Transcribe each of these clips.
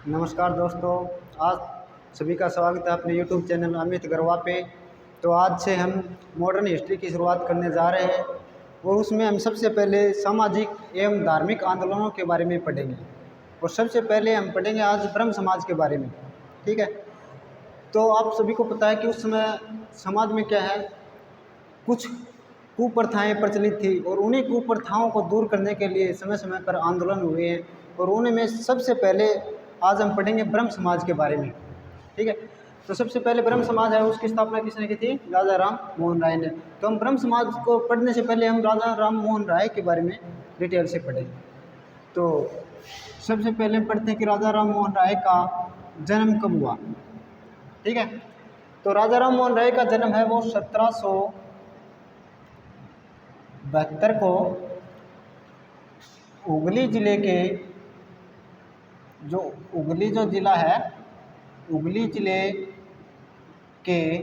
नमस्कार दोस्तों, आज सभी का स्वागत है अपने YouTube चैनल अमित गरवा पे। तो आज से हम मॉडर्न हिस्ट्री की शुरुआत करने जा रहे हैं और उसमें हम सबसे पहले सामाजिक एवं धार्मिक आंदोलनों के बारे में पढ़ेंगे। और सबसे पहले हम पढ़ेंगे आज ब्रह्म समाज के बारे में। ठीक है, तो आप सभी को पता है कि उस समय समाज में क्या है, कुछ कुप्रथाएं प्रचलित थी और उन्हीं कुप्रथाओं को दूर करने के लिए समय समय पर आंदोलन हुए हैं। और उनमें सबसे पहले आज हम पढ़ेंगे ब्रह्म समाज के बारे में। ठीक है, तो सबसे पहले ब्रह्म समाज है, उसकी स्थापना किसने की थी? राजा राम मोहन राय ने। तो हम ब्रह्म समाज को पढ़ने से पहले हम राजा राम मोहन राय के बारे में डिटेल से पढ़ेंगे। तो सबसे पहले हम पढ़ते हैं कि राजा राम मोहन राय का जन्म कब हुआ। ठीक है, तो राजा राम मोहन राय का जन्म है वो 1772 को हुगली जिले के हुगली जो जिला है, हुगली जिले के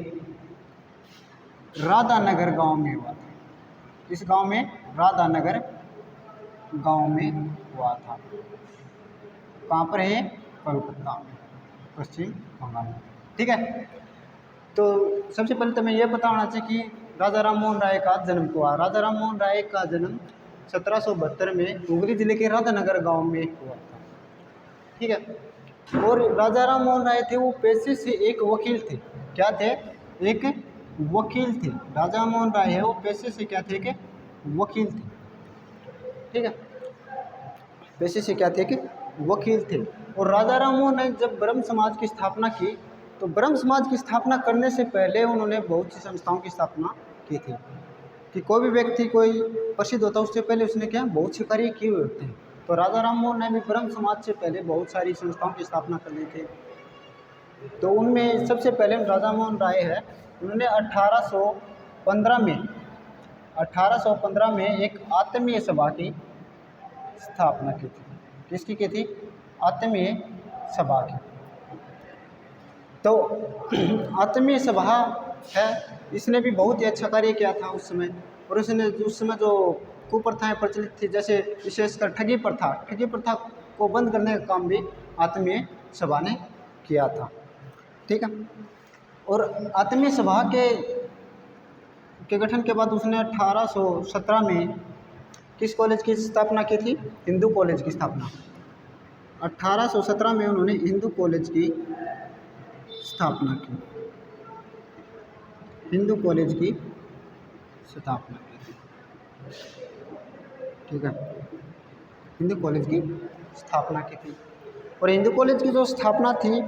राधानगर गांव में हुआ था। इस गांव में राधानगर गांव में हुआ था। कहाँ पर है? कोलकाता में, पश्चिम बंगाल में। ठीक है, तो सबसे पहले तो मैं ये पता होना चाहिए कि राजा राम मोहन राय का जन्म हुआ। राजा राम मोहन राय का जन्म 1772 में हुगली जिले के राधानगर गांव में हुआ था। ठीक है, और राजा राम मोहन राय थे वो पेशे से एक वकील थे। क्या थे? एक वकील थे। राजा मोहन राय है वो पेशे से क्या थे? कि वकील थे। ठीक है, पेशे से क्या थे? कि वकील थे। और राजा राम मोहन राय जब ब्रह्म समाज की स्थापना की, तो ब्रह्म समाज की स्थापना करने से पहले उन्होंने बहुत सी संस्थाओं की स्थापना की थी। कि कोई भी व्यक्ति कोई प्रसिद्ध होता है उससे पहले उसने क्या बहुत से कार्य किए हुए होते हैं। तो राजा राम मोहन ने भी ब्रह्म समाज से पहले बहुत सारी संस्थाओं की स्थापना कर दी थी। तो उनमें सबसे पहले राजा मोहन राय है, उन्होंने 1815 में एक आत्मीय सभा की स्थापना की थी। किसकी की थी? आत्मीय सभा की। तो आत्मीय सभा है, इसने भी बहुत ही अच्छा कार्य किया था उस समय। और उसने उस समय जो कुप्रथाएं प्रचलित थी, जैसे विशेषकर ठगी प्रथा को बंद करने का काम भी आत्मीय सभा ने किया था। ठीक है, और आत्मीय सभा के गठन के बाद उसने 1817 में किस कॉलेज की स्थापना की थी? हिंदू कॉलेज की स्थापना। 1817 में उन्होंने हिंदू कॉलेज की स्थापना की। हिंदू कॉलेज की स्थापना की थी। ठीक है, हिंदू कॉलेज की स्थापना की थी। और हिंदू कॉलेज की जो स्थापना थी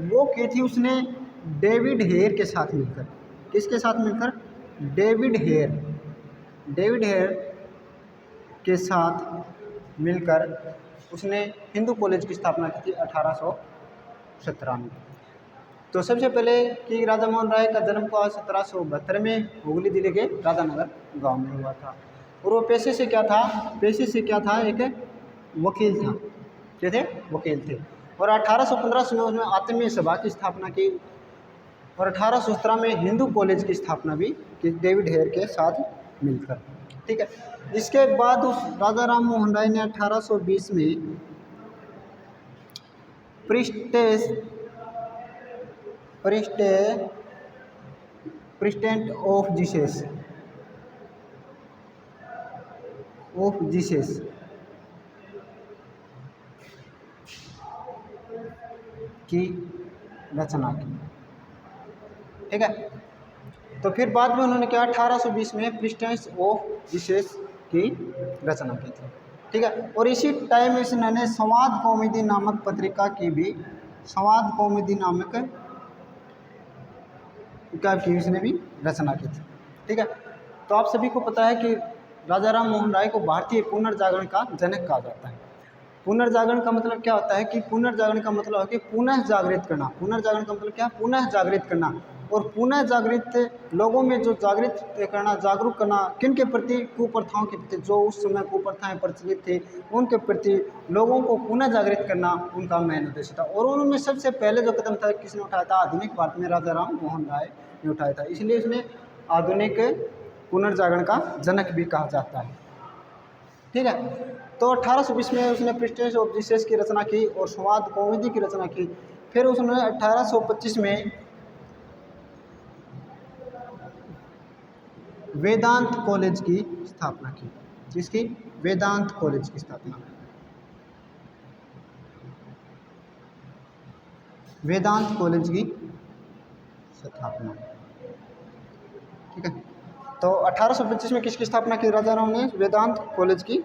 वो की थी उसने डेविड हेयर के साथ मिलकर। किसके साथ मिलकर? डेविड हेयर के साथ मिलकर उसने हिंदू कॉलेज की स्थापना की थी 1817 में। तो सबसे पहले कि राजा मोहन राय का जन्म को 1772 में हुगली जिले के राधानगर गांव में हुआ था। और वो पेशे से क्या था? एक वकील था। क्या थे? वकील थे। और 1815 में उसने आत्मीय सभा की स्थापना की। और 1817 में हिंदू कॉलेज की स्थापना भी की डेविड हेयर के साथ मिलकर। ठीक है, इसके बाद उस राजा राम मोहन राय ने 1820 में प्रेसिडेंट ऑफ जीसस की रचना की। ठीक है, तो फिर बाद में उन्होंने क्या 1820 में प्रेसिडेंट ऑफ जीसस की रचना की थी। ठीक है, और इसी टाइम इन्होंने संवाद कौमुदी नामक पत्रिका की भी उसने भी रचना की थी। ठीक है, तो आप सभी को पता है कि राजा राम मोहन राय को भारतीय पुनर्जागरण का जनक कहा जाता है। पुनर्जागरण का मतलब क्या होता है? कि पुनर्जागरण का मतलब है कि पुनः जागृत करना। पुनर्जागरण का मतलब क्या? पुनः जागृत करना। और पुनः जागृत लोगों में जो जागरूक करना किन के प्रति? कुप्रथाओं के प्रति। जो उस समय कुप्रथाएं प्रचलित थी उनके प्रति लोगों को पुनः जागृत करना उनका मेन उद्देश्य था। और उन्होंने सबसे पहले जो कदम था किसने उठाया था? आधुनिक भारत में राजा राम मोहन राय ने उठाया था। इसलिए इसने आधुनिक पुनर्जागरण का जनक भी कहा जाता है। ठीक है। तो 1820 में उसने प्रेस्टीज ऑफ जीसस की रचना की और संवाद कौमुदी की रचना की। फिर उसने 1825 में वेदांत कॉलेज की स्थापना की। जिसकी वेदांत कॉलेज की स्थापना, वेदांत कॉलेज की स्थापना, ठीक है। तो 1825 में किसकी स्थापना की? राजा राम ने वेदांत कॉलेज की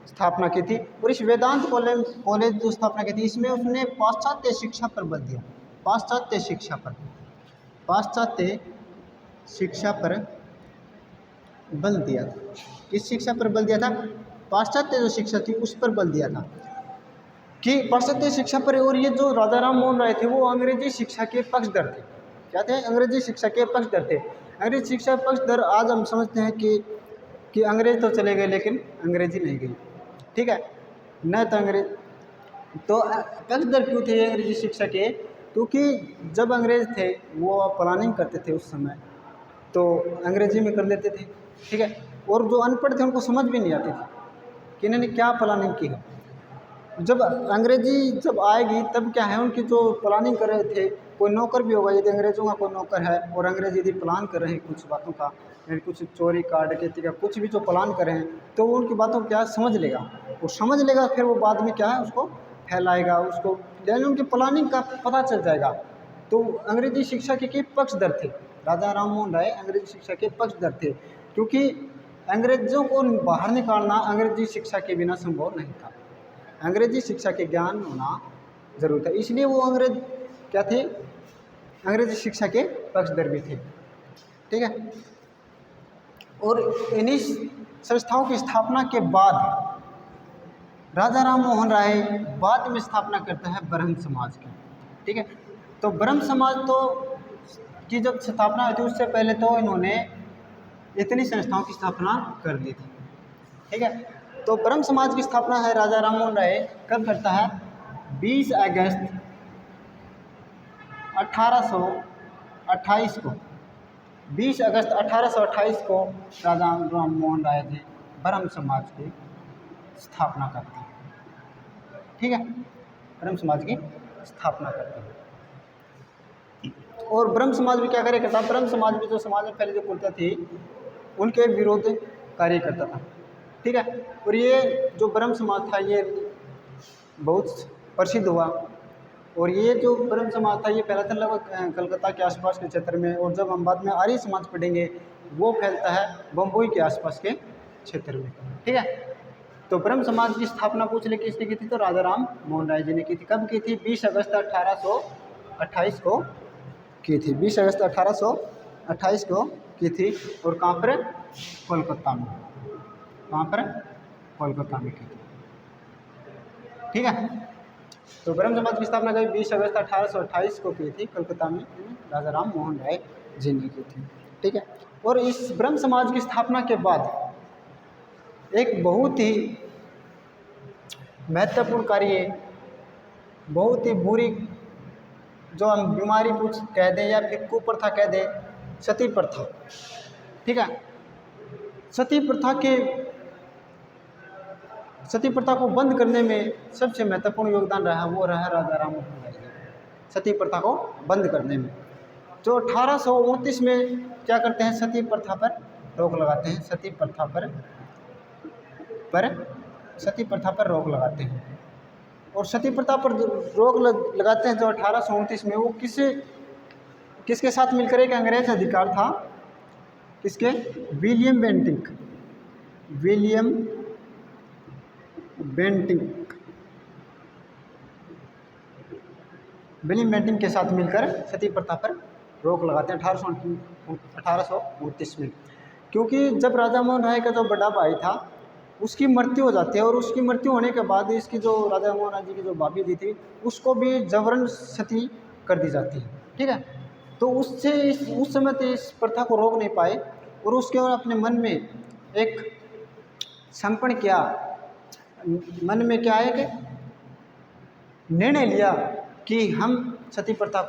स्थापना की थी। और इस वेदांत कॉलेज जो स्थापना की थी, इसमें उसने पाश्चात्य शिक्षा पर बल दिया। पाश्चात्य शिक्षा पर, पाश्चात्य शिक्षा पर बल दिया था। किस शिक्षा पर बल दिया था? पाश्चात्य जो शिक्षा थी उस पर बल दिया था कि पाश्चात्य शिक्षा पर। और ये जो राजा राम मोहन राय थे वो अंग्रेजी शिक्षा के पक्षधर थे। क्या थे? अंग्रेजी शिक्षा के पक्षधर थे। अंग्रेजी शिक्षा पक्षधर आज हम समझते हैं कि अंग्रेज तो चले गए लेकिन अंग्रेजी नहीं गई, ठीक है। न तो अंग्रेज तो पक्षधर क्यों थे अंग्रेजी शिक्षा के? क्योंकि जब अंग्रेज थे वो प्लानिंग करते थे उस समय तो अंग्रेजी में कर लेते थे, ठीक है। और जो अनपढ़ थे उनको समझ भी नहीं आती थी कि इन्होंने क्या प्लानिंग की है। जब अंग्रेजी जब आएगी तब क्या है, उनकी जो प्लानिंग कर रहे थे, कोई नौकर भी होगा, यदि अंग्रेज़ों का कोई नौकर है और अंग्रेज यदि प्लान कर रहे हैं कुछ बातों का, यानी कुछ चोरी का, डकैती का, कुछ भी जो प्लान कर रहे हैं, तो वो उनकी बातों को क्या समझ लेगा, वो समझ लेगा, फिर वो बाद में क्या है उसको फैलाएगा, उसको यानी उनकी प्लानिंग का पता चल जाएगा। तो अंग्रेजी शिक्षा के पक्षधर थे राजा राम मोहन राय, अंग्रेजी शिक्षा के पक्षधर थे, क्योंकि अंग्रेज़ों को बाहर निकालना अंग्रेजी शिक्षा के बिना संभव नहीं था। अंग्रेजी शिक्षा के ज्ञान होना जरूरी था, इसलिए वो अंग्रेज क्या थे? अंग्रेजी शिक्षा के पक्षधर भी थे, ठीक है। और इन्हीं संस्थाओं की स्थापना के बाद राजा राम मोहन राय बाद में स्थापना करता है ब्रह्म समाज की, ठीक है। तो ब्रह्म समाज तो की जब स्थापना हुई थी उससे पहले तो इन्होंने इतनी संस्थाओं की स्थापना कर दी थी, ठीक है। तो ब्रह्म समाज की स्थापना है राजा राम मोहन राय कब करता है? 20 अगस्त 1828 को, 20 अगस्त 1828 को राजा राम मोहन राय जी ब्रह्म समाज की स्थापना करते हैं, ठीक है। ब्रह्म समाज की स्थापना करते हैं। और ब्रह्म समाज भी क्या कार्य करता? ब्रह्म समाज भी जो समाज में पहले जो कुर्ता थी उनके विरोध कार्य करता था, ठीक है। और ये जो ब्रह्म समाज था ये बहुत प्रसिद्ध हुआ। और ये जो ब्रह्म समाज था ये फैला था लगभग कलकत्ता के आसपास के क्षेत्र में, और जब हम बाद में आर्य समाज पढ़ेंगे वो फैलता है बम्बई के आसपास के क्षेत्र में, ठीक है। तो ब्रह्म समाज की स्थापना पूछ ले किसने की थी? तो राजा राम मोहन राय जी ने की थी। कब की थी? 20 अगस्त 1828 को की थी। 20 अगस्त 1828 को की थी। और कहाँ पर? कोलकाता में। कहाँ पर? कोलकाता में की थी, ठीक है। तो ब्रह्म समाज की स्थापना कभी 20 अगस्त 1828 को की थी, कोलकाता में राजा राम मोहन राय जी ने की थी, ठीक है। और इस ब्रह्म समाज की स्थापना के बाद एक बहुत ही महत्वपूर्ण कार्य, बहुत ही बुरी जो हम बीमारी कुछ कह दें या फिर कुप्रथा कह दें, सती प्रथा, ठीक है। सती प्रथा को बंद करने में सबसे महत्वपूर्ण योगदान रहा वो रहा राजा राम मोहन राय जी, सती प्रथा को बंद करने में। जो 1829 में क्या करते हैं? सती प्रथा पर रोक लगाते हैं। सती प्रथा पर रोक लगाते हैं। और सती प्रथा पर रोक लगाते हैं जो 1829 में, वो किसके साथ मिलकर? एक अंग्रेज अधिकार था, किसके? विलियम बेंटिंक के साथ मिलकर सती प्रथा पर रोक लगाते हैं 1829 में। क्योंकि जब राजा मोहन राय का जो बड़ा भाई था उसकी मृत्यु हो जाती है, और उसकी मृत्यु होने के बाद इसकी जो राजा मोहन राय जी की जो भाभी जी थी उसको भी जबरन सती कर दी जाती है, ठीक है। तो उस समय तो इस प्रथा को रोक नहीं पाए, और उसके अपने मन में एक संपण किया, मन में क्या है कि निर्णय लिया कि मैं सती प्रथा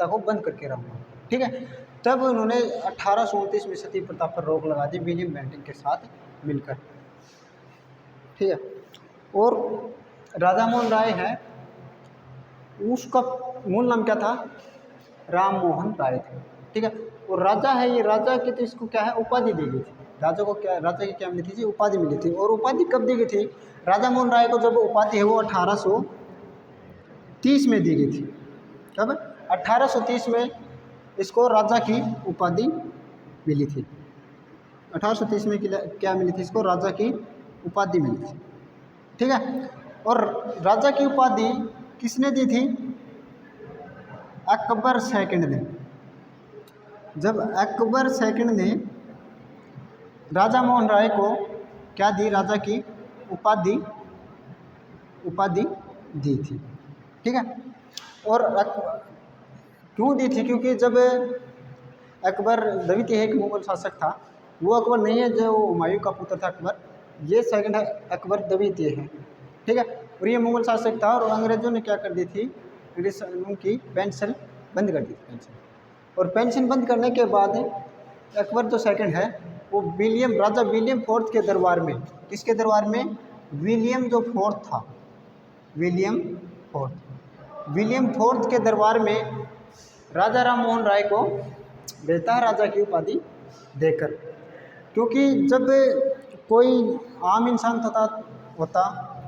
को बंद करके रहूँगा, ठीक है। तब उन्होंने 1829 में सती प्रथा पर रोक लगा दी विलियम बेंटिंक के साथ मिलकर, ठीक है। और राजा मोहन राय है, उसका मूल नाम क्या था? राम मोहन राय थे, ठीक है। और राजा है, ये राजा की तो इसको क्या है, उपाधि दी गई थी। राजा को क्या, राजा की क्या मिली थी जी? उपाधि मिली थी। और उपाधि कब दी गई थी? राजा मोहन राय को जब उपाधि है वो 1830 में दी गई थी। कब? 1830 में इसको राजा की उपाधि मिली थी। 1830 में क्या मिली थी इसको? राजा की उपाधि मिली थी, ठीक है। और राजा की उपाधि किसने दी थी? अकबर सेकंड ने। जब अकबर सेकंड ने राजा मोहन राय को क्या दी? राजा की उपाधि दी थी, ठीक है। और क्यों दी थी? क्योंकि जब अकबर द्वितीय एक मुगल शासक था, वो अकबर नहीं है जो हुमायूं का पुत्र था अकबर, ये सेकंड है, अकबर द्वितीय है, ठीक है। और ये मुगल शासक था और अंग्रेजों ने क्या कर दी थी? उनकी पेंशन बंद कर दी थी, पेंशन। और पेंशन बंद करने के बाद अकबर जो सेकंड है वो राजा विलियम फोर्थ के दरबार में, किसके दरबार में? विलियम जो फोर्थ था, विलियम फोर्थ के दरबार में राजा राम मोहन राय को भेजता है राजा की उपाधि देकर। क्योंकि जब कोई आम इंसान होता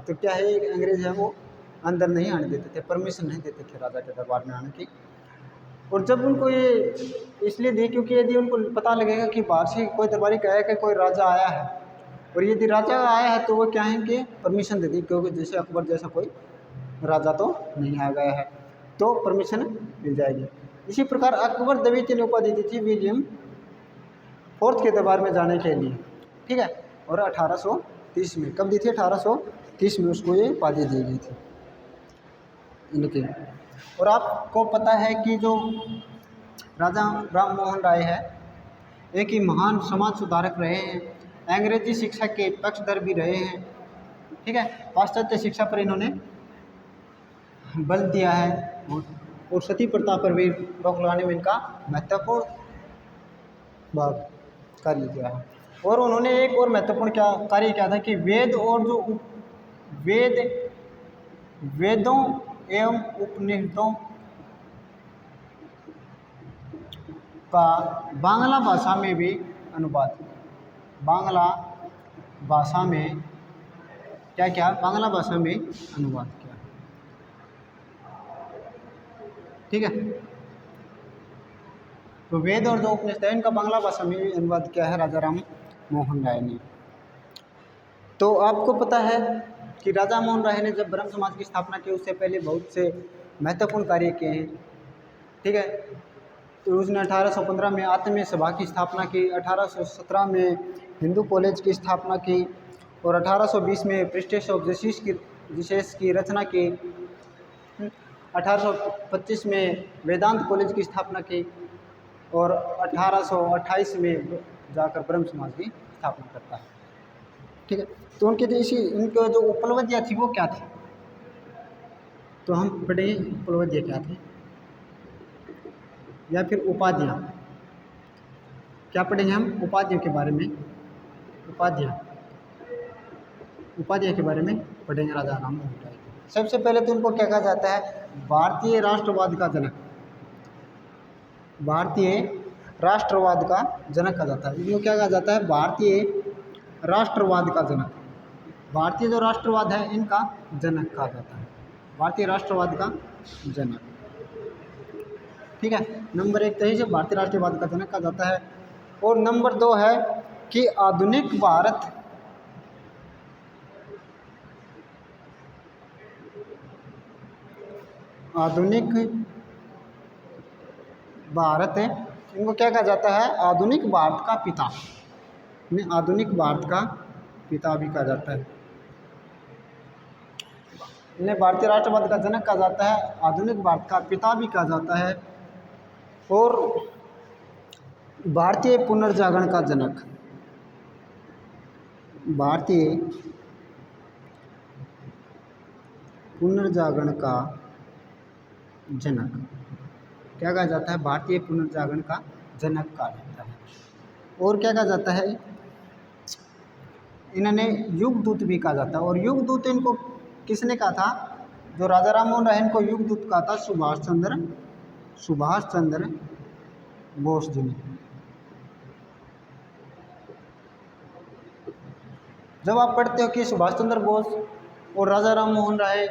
तो क्या है, अंग्रेज है वो अंदर नहीं आने देते थे, परमिशन नहीं देते थे राजा के दरबार में आने की। और जब उनको ये इसलिए दी क्योंकि यदि उनको पता लगेगा कि बाहर से कोई दरबारी कहे कि कोई राजा आया है, और यदि राजा आया है तो वो क्या है कि परमिशन दे दी, क्योंकि जैसे अकबर जैसा कोई राजा तो नहीं आ गया है तो परमिशन मिल जाएगी। इसी प्रकार अकबर द्वितीय ने उपाधि दी थी विलियम फोर्थ के दरबार में जाने के लिए, ठीक है। और 1830 में, कब दी थी? 1830 में उसको ये उपाधि दी गई थी इनके। और आपको पता है कि जो राजा राम मोहन राय है एक ही महान समाज सुधारक रहे हैं, अंग्रेजी शिक्षा के पक्षधर भी रहे हैं, ठीक है। पाश्चात्य शिक्षा पर इन्होंने बल दिया है और सती प्रथा पर भी रोक लगाने में इनका महत्वपूर्ण कार्य किया है। और उन्होंने एक और महत्वपूर्ण कार्य किया था कि वेदों एवं उपनिषदों का बांग्ला भाषा में भी अनुवाद, बांग्ला भाषा में बांग्ला भाषा में अनुवाद किया, ठीक है। तो वेद और जो उपनिषद है इनका बांग्ला भाषा में भी अनुवाद किया है राजा राम मोहन राय ने। तो आपको पता है कि राजा मोहन राय ने जब ब्रह्म समाज की स्थापना की उससे पहले बहुत से महत्वपूर्ण कार्य किए हैं, ठीक है। तो उसने 1815 में आत्मीय सभा की स्थापना की, 1817 में हिंदू कॉलेज की स्थापना की और 1820 में प्रेस्टिज ऑफ जस्टिस की रचना की, 1825 में वेदांत कॉलेज की स्थापना की और 1828 में जाकर ब्रह्म समाज की स्थापना करता है, ठीक है। तो उनके इनके जो उपलब्धियाँ थी वो क्या थी? तो हम पढ़ेंगे उपलब्धियाँ क्या थी या फिर उपाधियाँ, क्या पढ़ेंगे हम? उपाधियों के बारे में, उपाधियाँ के बारे में पढ़ेंगे राजा राम मोहन राय। सबसे पहले तो उनको क्या कहा जाता है? भारतीय राष्ट्रवाद का जनक, भारतीय राष्ट्रवाद का जनक कहा जाता है। इनको क्या कहा जाता है? भारतीय राष्ट्रवाद का जनक, भारतीय जो राष्ट्रवाद है इनका जनक कहा जाता है, भारतीय राष्ट्रवाद का जनक, ठीक है। नंबर 1 तो है भारतीय राष्ट्रवाद का जनक कहा जाता है। और नंबर 2 है कि आधुनिक भारत इनको क्या कहा जाता है? आधुनिक भारत का पिता, इन्हें आधुनिक भारत का पिता भी कहा जाता है, इन्हें भारतीय राष्ट्रवाद का जनक कहा जाता है, आधुनिक भारत का पिता भी कहा जाता है। और भारतीय पुनर्जागरण का जनक, भारतीय पुनर्जागरण का जनक क्या कहा जाता है? भारतीय पुनर्जागरण का जनक कहा जाता है। और क्या कहा जाता है? इन्होंने युगदूत भी कहा जाता है। और युगदूत इनको किसने कहा था? जो राजा राम मोहन राय इनको युगदूत कहा था सुभाष चंद्र बोस जी ने। जब आप पढ़ते हो कि सुभाष चंद्र बोस और राजा राम मोहन राय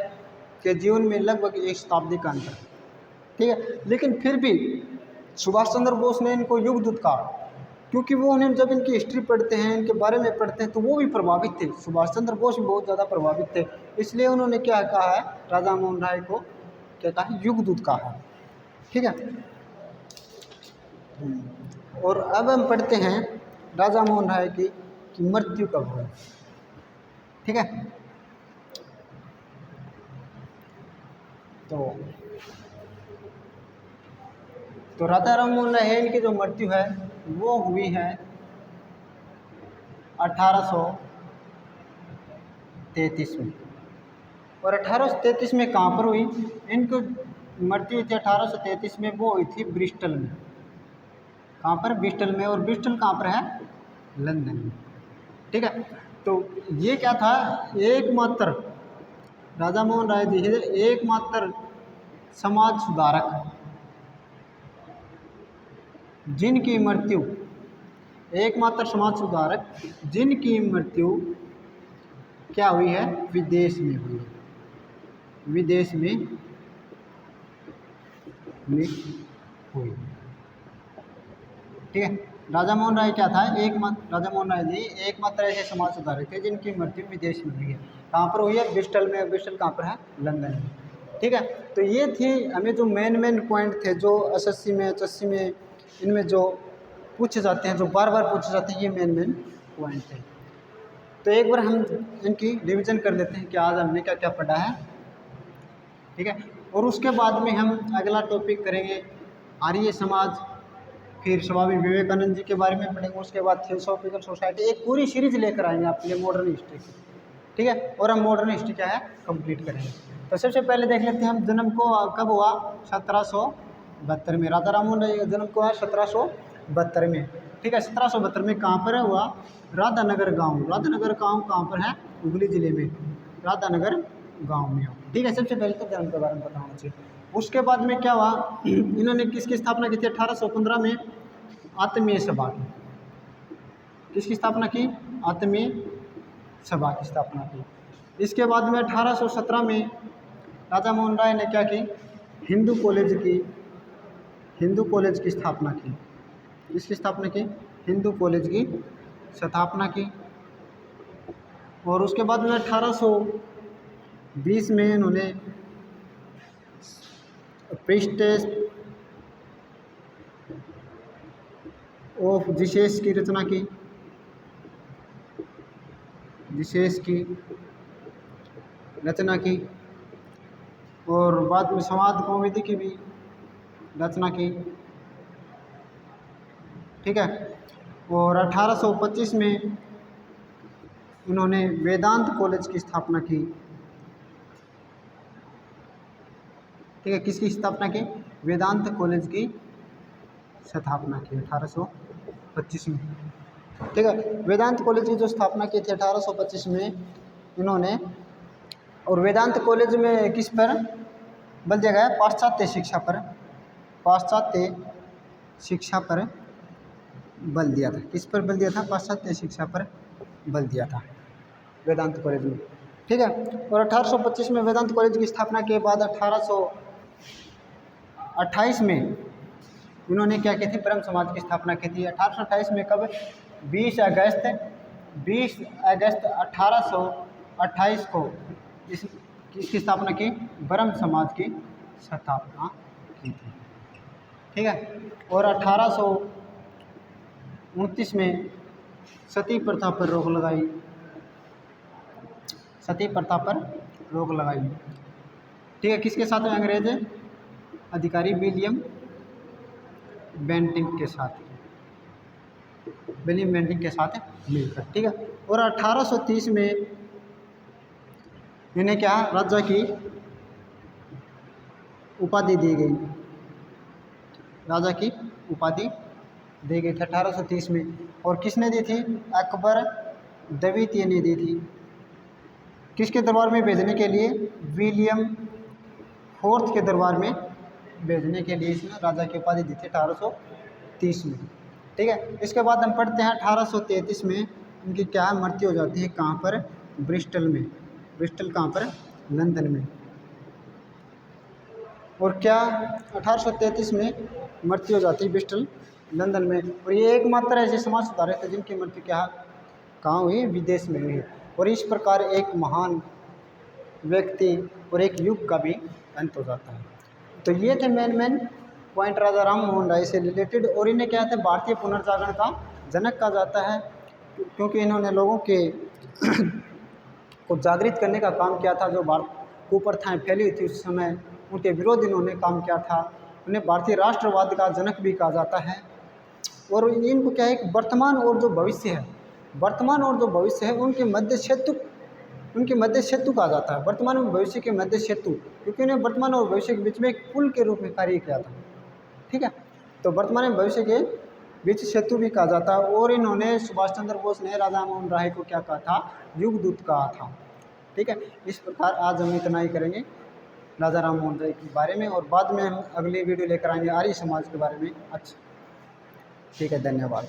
के जीवन में लगभग एक शताब्दी का अंतर, ठीक है, लेकिन फिर भी सुभाष चंद्र बोस ने इनको युगदूत कहा, क्योंकि वो उन्हें जब इनकी हिस्ट्री पढ़ते हैं, इनके बारे में पढ़ते हैं, तो वो भी प्रभावित थे। सुभाष चंद्र बोस भी बहुत ज़्यादा प्रभावित थे, इसलिए उन्होंने क्या कहा है, राजा मोहन राय को क्या कहा है, युगदूत कहा है। ठीक है। और अब हम पढ़ते हैं राजा मोहन राय की मृत्यु कब हुई। ठीक है, तो राजा राम मोहन राय इनकी जो मृत्यु है वो हुई है 1833 में। और 1833 में कहाँ पर हुई? इनको मृत्यु हुई थी 1833 में, वो हुई थी ब्रिस्टल में। कहाँ पर? ब्रिस्टल में। और ब्रिस्टल कहाँ पर है? लंदन में। ठीक है, तो ये क्या था, एकमात्र राजा मोहन राय जी एकमात्र समाज सुधारक जिनकी मृत्यु, एकमात्र समाज सुधारक जिनकी मृत्यु क्या हुई है? विदेश में हुई, विदेश में हुई। ठीक है, राजा मोहन राय क्या था? राजा मोहन राय जी एकमात्र ऐसे समाज सुधारक थे जिनकी मृत्यु विदेश में हुई है। कहाँ पर हुई है? ब्रिस्टल में। ब्रिस्टल कहाँ पर है? लंदन में। ठीक है, तो ये थी हमें जो मेन पॉइंट थे, जो एसएससी में, एचएससी में, इनमें जो पूछे जाते हैं, जो बार बार पूछे जाते हैं, ये मेन पॉइंट थे। तो एक बार हम इनकी रिवीजन कर लेते हैं कि आज हमने क्या क्या पढ़ा है। ठीक है, और उसके बाद में हम अगला टॉपिक करेंगे आर्य समाज, फिर स्वामी विवेकानंद जी के बारे में पढ़ेंगे, उसके बाद थियोसॉफिकल सोसाइटी, एक पूरी सीरीज लेकर आएंगे आपके लिए मॉडर्न हिस्ट्री की। ठीक है, और हम मॉडर्न हिस्ट्री क्या है कंप्लीट करेंगे। तो सबसे पहले देख लेते हैं हम जन्म को कब हुआ? 1772 में। राजा राम मोहन राय का जन्म को है 1772 में। ठीक है, 1772 में कहाँ पर हुआ? राधानगर गांव। राधानगर गांव कहाँ पर है? हुगली जिले में राधानगर गांव में। ठीक है, सबसे पहले तो जन्म के बारे में पता होना चाहिए। उसके बाद में क्या हुआ? इन्होंने किसकी स्थापना की थी? 1815 में आत्मीय सभा की। किसकी स्थापना की? आत्मीय सभा की स्थापना की। इसके बाद में 1817 में राजा मोहन राय ने क्या की? हिंदू कॉलेज की स्थापना की। इसकी स्थापना की? हिंदू कॉलेज की स्थापना की। और उसके बाद में 1820 में इन्होंने प्रीस्टेस ऑफ जीसस की रचना की। जीसस की रचना की। और बाद में संवाद कौमुदी की भी रचना की। ठीक है, और 1825 में इन्होंने वेदांत कॉलेज की स्थापना की। ठीक है, किसकी स्थापना की? वेदांत कॉलेज की स्थापना की 1825 में। ठीक है, वेदांत कॉलेज की जो स्थापना की थी 1825 में इन्होंने। और वेदांत कॉलेज में किस पर बल दिया गया? पाश्चात्य शिक्षा पर। पाश्चात्य शिक्षा पर बल दिया था। किस पर बल दिया था? पाश्चात्य शिक्षा पर बल दिया था वेदांत कॉलेज में। ठीक है, और 1825 में वेदांत कॉलेज की स्थापना के बाद 1828 में इन्होंने क्या की थी? ब्रह्म समाज की स्थापना की थी। 1828 में कब? 20 अगस्त 1828 को किसकी स्थापना की? ब्रह्म समाज की स्थापना की थी। ठीक है, और 1829 में सती प्रथा पर रोक लगाई। सती प्रथा पर रोक लगाई। ठीक है, किसके साथ में? अंग्रेज अधिकारी विलियम बेंटिंग के साथ, विलियम बेंटिंग के साथ मिलकर। ठीक है, और 1830 में इन्हें क्या? राजा की उपाधि दी गई। राजा की उपाधि दी गई थी 1830 में। और किसने दी थी? अकबर द्वितीय ने दी थी। किसके दरबार में भेजने के लिए? विलियम फोर्थ के दरबार में भेजने के लिए इसने राजा की उपाधि दी थी 1830 में। ठीक है, इसके बाद हम पढ़ते हैं 1833 में इनकी क्या मृत्यु हो जाती है, कहाँ पर? ब्रिस्टल में। ब्रिस्टल कहाँ पर? लंदन में। और क्या 1833 में मृत्यु हो जाती है ब्रिस्टल लंदन में। और ये एकमात्र ऐसे समाज सुधारक थे जिनकी मृत्यु क्या कहाँ हुई? विदेश में हुई। और इस प्रकार एक महान व्यक्ति और एक युग का भी अंत हो जाता है। तो ये थे मेन पॉइंट राजा राम मोहन राय से रिलेटेड। और इन्हें क्या है, भारतीय पुनर्जागरण का जनक कहा जाता है, क्योंकि इन्होंने लोगों के को जागृत करने का काम किया था। जो भारत कुप्रथाएं फैली थी उस समय, उनके विरोध इन्होंने काम किया था। उन्हें भारतीय राष्ट्रवाद का जनक भी कहा जाता है। और इनको क्या है कि वर्तमान और जो भविष्य है, वर्तमान और जो भविष्य है उनके मध्य सेतु कहा जाता है। वर्तमान और भविष्य के मध्य सेतु, क्योंकि उन्हें वर्तमान और भविष्य के बीच में एक पुल के रूप में कार्य किया था। ठीक है, तो वर्तमान और भविष्य के बीच सेतु भी कहा जाता है। और इन्होंने सुभाष चंद्र बोस ने राजा मोहन राय को क्या कहा था? युगदूत कहा था। ठीक है, इस प्रकार आज हम इतना ही करेंगे राजा राम मोहन राय के बारे में, और बाद में हम अगली वीडियो लेकर आएंगे आर्य समाज के बारे में। अच्छा, ठीक है, धन्यवाद।